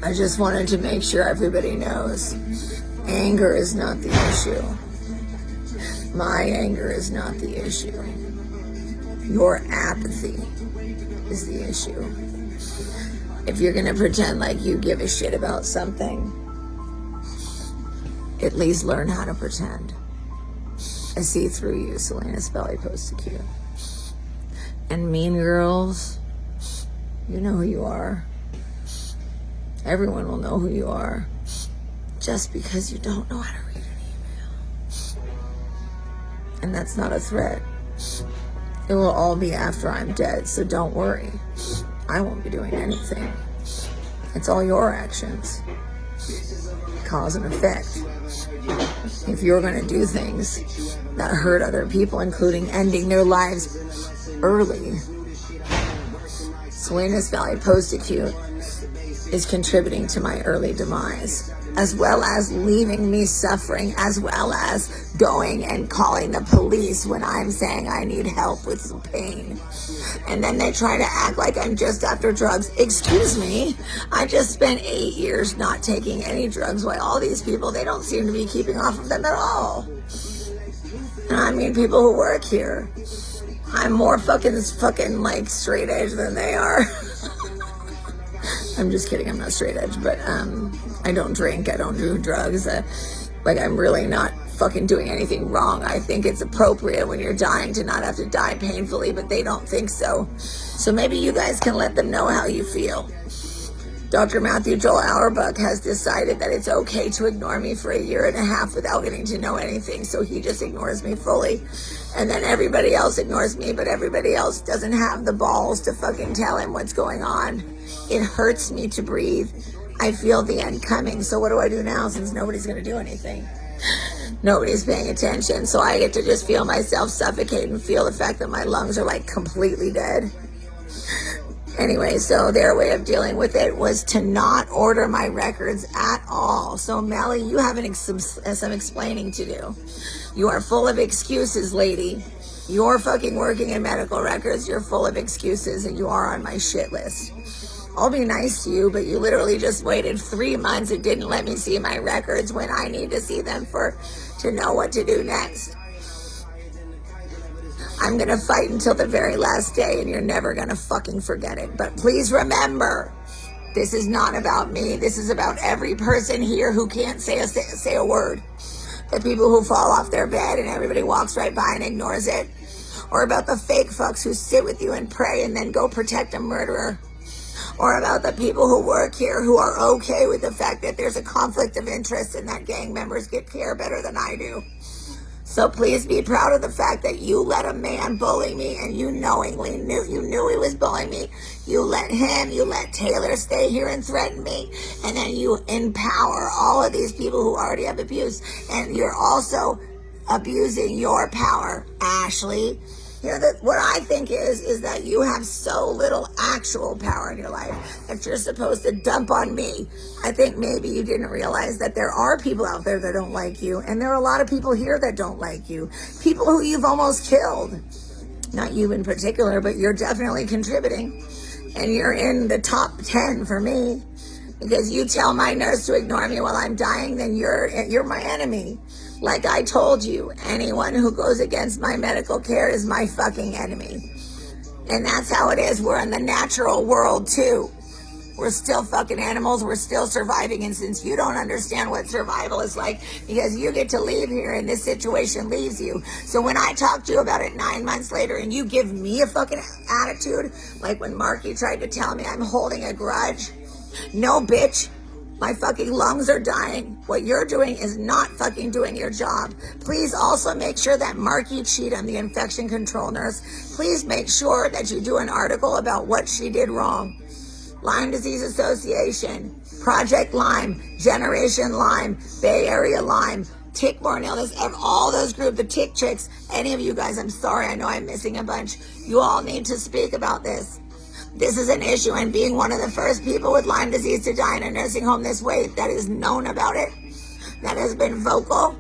I just wanted to make sure everybody knows anger is not the issue. My anger is not the issue. Your apathy is the issue. If you're gonna pretend like you give a shit about something, at least learn how to pretend. I see through you, Selena Spelly Post-Acute. And Mean Girls, you know who you are. Everyone will know who you are. Just because you don't know how to read an email. And that's not a threat. It will all be after I'm dead, so don't worry. I won't be doing anything. It's all your actions. Cause and effect. If you're going to do things that hurt other people, including ending their lives early, Salinas Valley Post-Acute is contributing to my early demise, as well as leaving me suffering, as well as going and calling the police when I'm saying I need help with some pain. And then they try to act like I'm just after drugs. Excuse me, I just spent 8 years not taking any drugs, while all these people, they don't seem to be keeping off of them at all. And I mean, people who work here, I'm more fucking like straight edge than they are. I'm just kidding, I'm not straight edge, but I don't drink, I don't do drugs. Like, I'm really not fucking doing anything wrong. I think it's appropriate when you're dying to not have to die painfully, but they don't think so. So maybe you guys can let them know how you feel. Dr. Matthew Joel Auerbach has decided that it's okay to ignore me for 1.5 years without getting to know anything, so he just ignores me fully. And then everybody else ignores me, but everybody else doesn't have the balls to fucking tell him what's going on. It hurts me to breathe. I feel the end coming, so what do I do now since nobody's gonna do anything? Nobody's paying attention, so I get to just feel myself suffocate and feel the fact that my lungs are like completely dead. Anyway, so their way of dealing with it was to not order my records at all. So Melly, you have some explaining to do. You are full of excuses, lady. You're fucking working in medical records. You're full of excuses and you are on my shit list. I'll be nice to you, but you literally just waited 3 months and didn't let me see my records when I need to see them to know what to do next. I'm gonna fight until the very last day and you're never gonna fucking forget it. But please remember, this is not about me. This is about every person here who can't say a word. The people who fall off their bed and everybody walks right by and ignores it. Or about the fake fucks who sit with you and pray and then go protect a murderer. Or about the people who work here who are okay with the fact that there's a conflict of interest and that gang members get care better than I do. So please be proud of the fact that you let a man bully me and you knowingly knew he was bullying me. You let Taylor stay here and threaten me. And then you empower all of these people who already have abuse. And you're also abusing your power, Ashley. What I think is that you have so little actual power in your life that you're supposed to dump on me. I think maybe you didn't realize that there are people out there that don't like you, and there are a lot of people here that don't like you. People who you've almost killed. Not you in particular, but you're definitely contributing. And you're in the top 10 for me. Because you tell my nurse to ignore me while I'm dying, then you're my enemy. Like I told you, anyone who goes against my medical care is my fucking enemy. And that's how it is. We're in the natural world too. We're still fucking animals. We're still surviving. And since you don't understand what survival is like, because you get to leave here and this situation leaves you. So when I talk to you about it 9 months later and you give me a fucking attitude, like when Marky tried to tell me I'm holding a grudge. No, bitch. My fucking lungs are dying. What you're doing is not fucking doing your job. Please also make sure that Marky Cheatham, the infection control nurse, please make sure that you do an article about what she did wrong. Lyme Disease Association, Project Lyme, Generation Lyme, Bay Area Lyme, Tick-borne illness, all those groups, the Tick Chicks, any of you guys, I'm sorry, I know I'm missing a bunch. You all need to speak about this. This is an issue, and being one of the first people with Lyme disease to die in a nursing home this way that is known about it, that has been vocal,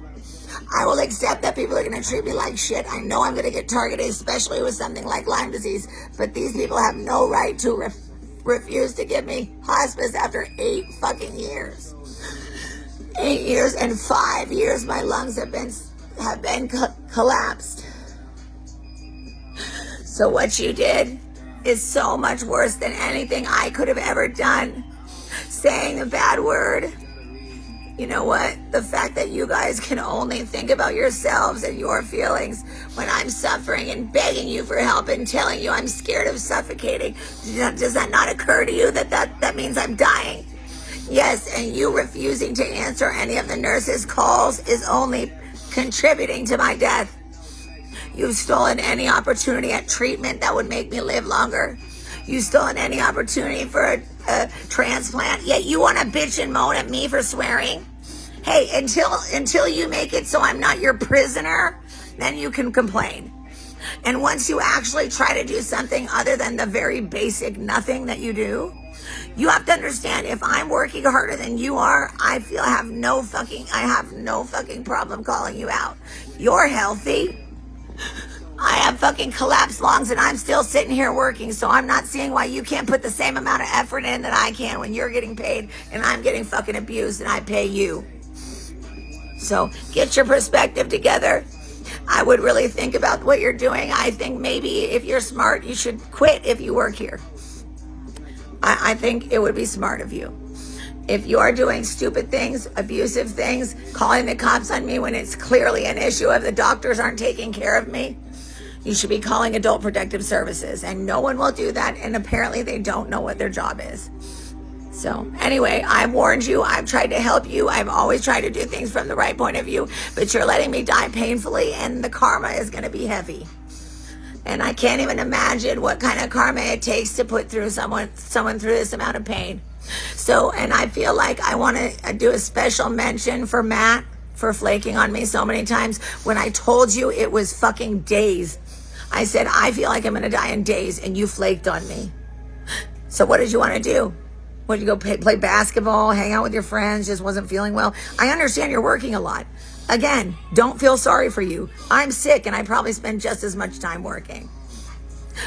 I will accept that people are going to treat me like shit. I know I'm going to get targeted, especially with something like Lyme disease, but these people have no right to refused to give me hospice after 8 fucking years. 8 years and 5 years my lungs have been collapsed. So what you did is so much worse than anything I could have ever done. Saying a bad word. You know what? The fact that you guys can only think about yourselves and your feelings when I'm suffering and begging you for help and telling you I'm scared of suffocating. Does that not occur to you that means I'm dying? Yes, and you refusing to answer any of the nurses' calls is only contributing to my death. You've stolen any opportunity at treatment that would make me live longer. You've stolen any opportunity for a transplant, yet you want to bitch and moan at me for swearing? Hey, until you make it so I'm not your prisoner, then you can complain. And once you actually try to do something other than the very basic nothing that you do, you have to understand, if I'm working harder than you are, I have no fucking problem calling you out. You're healthy. I have fucking collapsed lungs and I'm still sitting here working, so I'm not seeing why you can't put the same amount of effort in that I can when you're getting paid and I'm getting fucking abused and I pay you. So get your perspective together. I would really think about what you're doing. I think maybe if you're smart, you should quit if you work here. I think it would be smart of you. If you are doing stupid things, abusive things, calling the cops on me when it's clearly an issue of the doctors aren't taking care of me, you should be calling Adult Protective Services, and no one will do that, and apparently they don't know what their job is. So anyway, I've warned you. I've tried to help you. I've always tried to do things from the right point of view, but you're letting me die painfully, and the karma is going to be heavy. And I can't even imagine what kind of karma it takes to put through someone through this amount of pain. So, and I feel like I want to do a special mention for Matt for flaking on me so many times. When I told you it was fucking days, I said, I feel like I'm going to die in days, and you flaked on me. So what did you want to do? Would you go play basketball, hang out with your friends, just wasn't feeling well? I understand you're working a lot. Again, don't feel sorry for you. I'm sick and I probably spend just as much time working.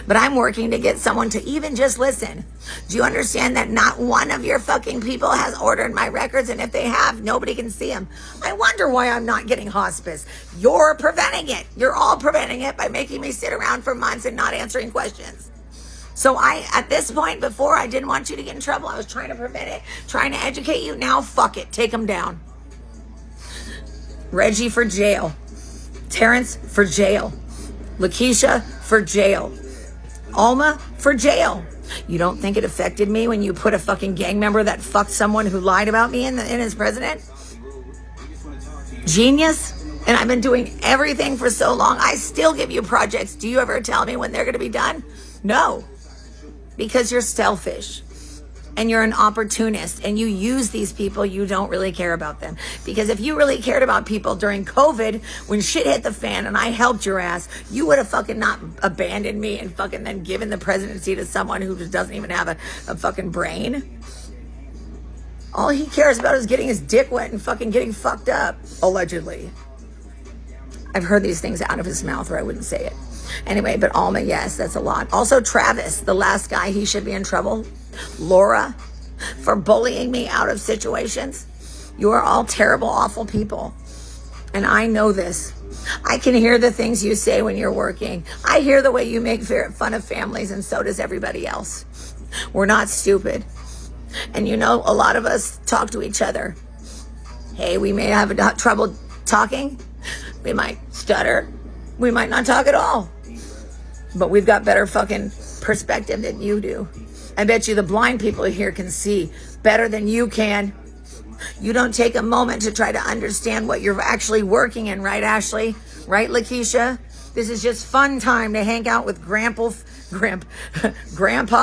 But I'm working to get someone to even just listen. Do you understand that not one of your fucking people has ordered my records, and if they have, nobody can see them? I wonder why I'm not getting hospice. You're preventing it. You're all preventing it by making me sit around for months and not answering questions. So at this point, before, I didn't want you to get in trouble. I was trying to prevent it, trying to educate you. Now, fuck it. Take them down. Reggie for jail. Terrence for jail. Lakeisha for jail. Alma for jail. You don't think it affected me when you put a fucking gang member that fucked someone who lied about me in as president? Genius. And I've been doing everything for so long. I still give you projects. Do you ever tell me when they're going to be done? No. Because you're selfish. And you're an opportunist, and you use these people. You don't really care about them. Because if you really cared about people during COVID, when shit hit the fan and I helped your ass, you would have fucking not abandoned me and fucking then given the presidency to someone who just doesn't even have a fucking brain. All he cares about is getting his dick wet and fucking getting fucked up, allegedly. I've heard these things out of his mouth, or I wouldn't say it. Anyway, but Alma, yes, that's a lot. Also, Travis, the last guy, he should be in trouble. Laura, for bullying me out of situations. You are all terrible, awful people. And I know this. I can hear the things you say when you're working. I hear the way you make fun of families, and so does everybody else. We're not stupid. And you know, a lot of us talk to each other. Hey, we may have trouble talking. We might stutter. We might not talk at all. But we've got better fucking perspective than you do. I bet you the blind people here can see better than you can. You don't take a moment to try to understand what you're actually working in, right, Ashley? Right, Lakeisha? This is just fun time to hang out with Grandpa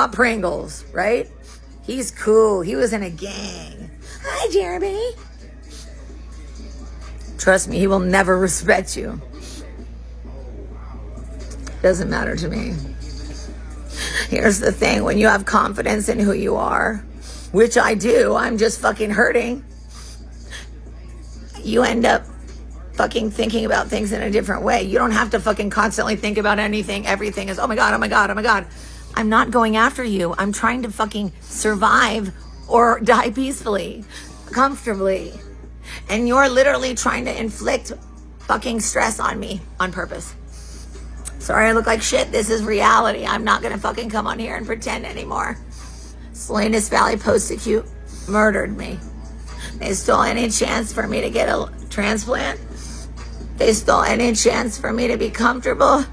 Pringles, right? He's cool. He was in a gang. Hi, Jeremy. Trust me, he will never respect you. Doesn't matter to me. Here's the thing. When you have confidence in who you are, which I do, I'm just fucking hurting, you end up fucking thinking about things in a different way. You don't have to fucking constantly think about anything. Everything is, oh my God, oh my God, oh my God. I'm not going after you. I'm trying to fucking survive or die peacefully, comfortably. And you're literally trying to inflict fucking stress on me on purpose. Sorry I look like shit. This is reality. I'm not gonna fucking come on here and pretend anymore. Salinas Valley Post-Acute murdered me. They stole any chance for me to get a transplant. They stole any chance for me to be comfortable.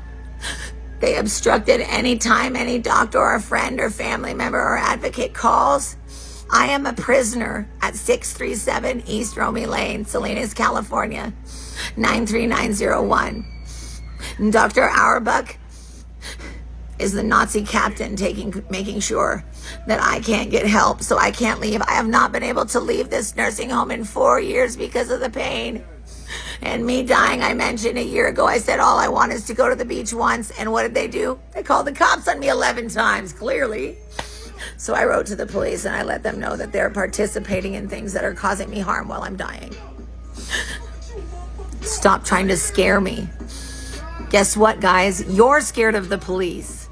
They obstructed any time any doctor or friend or family member or advocate calls. I am a prisoner at 637 East Romy Lane, Salinas, California, 93901. And Dr. Auerbach is the Nazi captain making sure that I can't get help, so I can't leave. I have not been able to leave this nursing home in 4 years because of the pain. And me dying, I mentioned a year ago, I said all I want is to go to the beach once. And what did they do? They called the cops on me 11 times, clearly. So I wrote to the police and I let them know that they're participating in things that are causing me harm while I'm dying. Stop trying to scare me. Guess what, guys? You're scared of the police,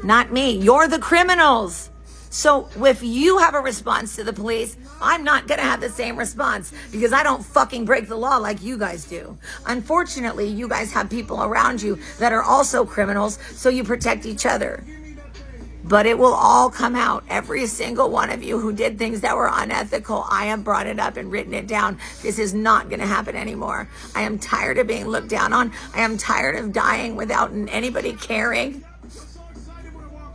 not me. You're the criminals. So if you have a response to the police, I'm not going to have the same response because I don't fucking break the law like you guys do. Unfortunately, you guys have people around you that are also criminals, so you protect each other. But it will all come out. Every single one of you who did things that were unethical, I have brought it up and written it down. This is not going to happen anymore. I am tired of being looked down on. I am tired of dying without anybody caring.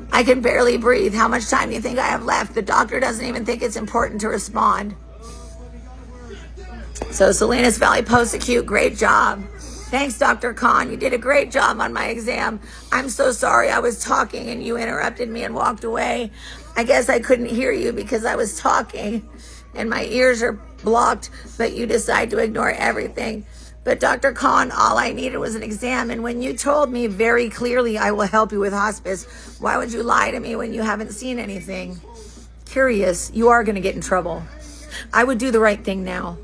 I can barely breathe. How much time do you think I have left? The doctor doesn't even think it's important to respond. So Salinas Valley Post-Acute, great job. Thanks, Dr. Khan. You did a great job on my exam. I'm so sorry I was talking and you interrupted me and walked away. I guess I couldn't hear you because I was talking and my ears are blocked, but you decide to ignore everything. But Dr. Khan, all I needed was an exam. And when you told me very clearly, I will help you with hospice, why would you lie to me when you haven't seen anything? Curious, you are going to get in trouble. I would do the right thing now.